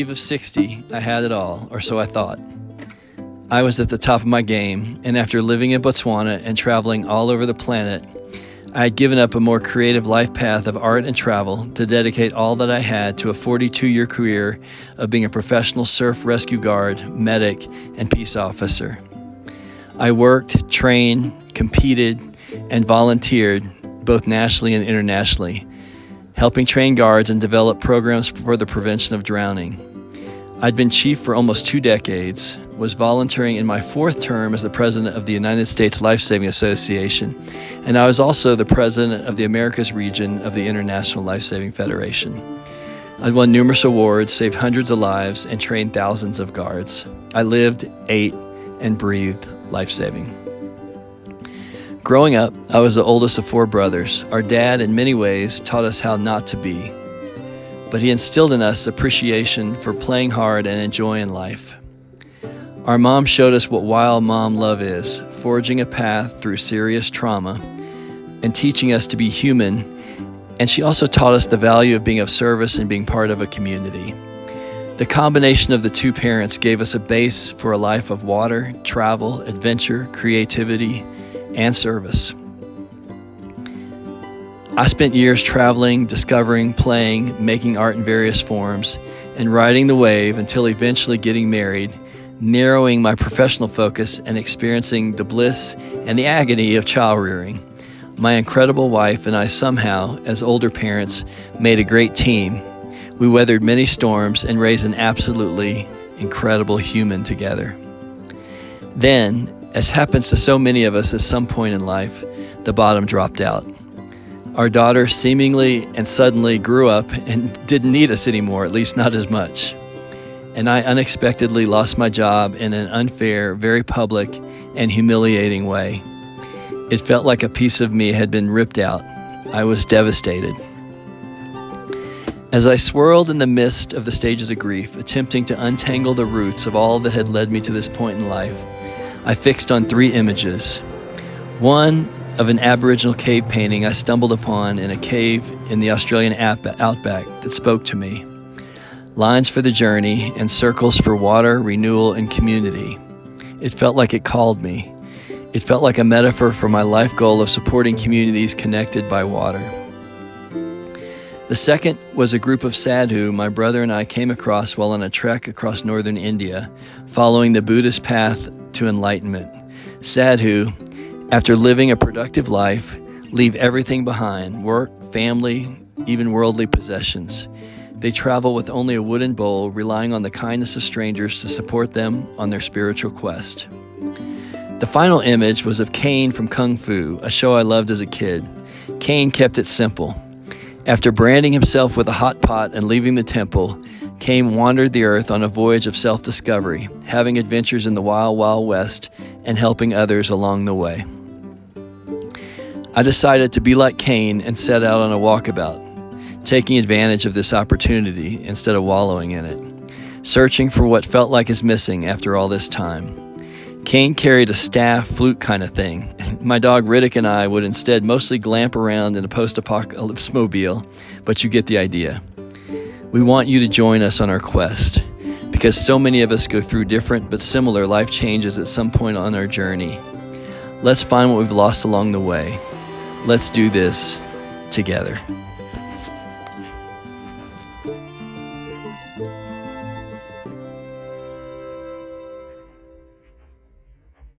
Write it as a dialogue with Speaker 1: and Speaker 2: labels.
Speaker 1: eve of 60, I had it all, or so I thought. I was at the top of my game, and after living in Botswana and traveling all over the planet, I had given up a more creative life path of art and travel to dedicate all that I had to a 42-year career of being a professional surf rescue guard, medic, and peace officer. I worked, trained, competed, and volunteered both nationally and internationally, helping train guards and develop programs for the prevention of drowning. I'd been chief for almost 2 decades, was volunteering in my 4th term as the president of the United States Life-Saving Association, and I was also the president of the Americas region of the International Life-Saving Federation. I'd won numerous awards, saved hundreds of lives, and trained thousands of guards. I lived, ate, and breathed life-saving. Growing up, I was the oldest of 4 brothers. Our dad, in many ways, taught us how not to be, but he instilled in us appreciation for playing hard and enjoying life. Our mom showed us what wild mom love is, forging a path through serious trauma and teaching us to be human, and she also taught us the value of being of service and being part of a community. The combination of the 2 parents gave us a base for a life of water, travel, adventure, creativity, and service. I spent years traveling, discovering, playing, making art in various forms, and riding the wave until eventually getting married, narrowing my professional focus and experiencing the bliss and the agony of child rearing. My incredible wife and I somehow, as older parents, made a great team. We weathered many storms and raised an absolutely incredible human together. Then, as happens to so many of us at some point in life, the bottom dropped out. Our daughter seemingly and suddenly grew up and didn't need us anymore, at least not as much. And I unexpectedly lost my job in an unfair, very public, and humiliating way. It felt like a piece of me had been ripped out. I was devastated. As I swirled in the midst of the stages of grief, attempting to untangle the roots of all that had led me to this point in life, I fixed on 3 images. One of an Aboriginal cave painting I stumbled upon in a cave in the Australian outback that spoke to me. Lines for the journey and circles for water, renewal, and community. It felt like it called me. It felt like a metaphor for my life goal of supporting communities connected by water. The second was a group of sadhu my brother and I came across while on a trek across northern India, following the Buddhist path to enlightenment. Sadhu, after living a productive life, leave everything behind: work, family, even worldly possessions. They travel with only a wooden bowl, relying on the kindness of strangers to support them on their spiritual quest. The final image was of Caine from Kung Fu, a show I loved as a kid. Caine kept it simple. After branding himself with a hot pot and leaving the temple, Caine wandered the earth on a voyage of self-discovery, having adventures in the wild, wild west and helping others along the way. I decided to be like Caine and set out on a walkabout, taking advantage of this opportunity instead of wallowing in it, searching for what felt like is missing after all this time. Caine carried a staff flute kind of thing. My dog Riddick and I would instead mostly glamp around in a post-apocalypse mobile, but you get the idea. We want you to join us on our quest, because so many of us go through different but similar life changes at some point on our journey. Let's find what we've lost along the way. Let's do this together.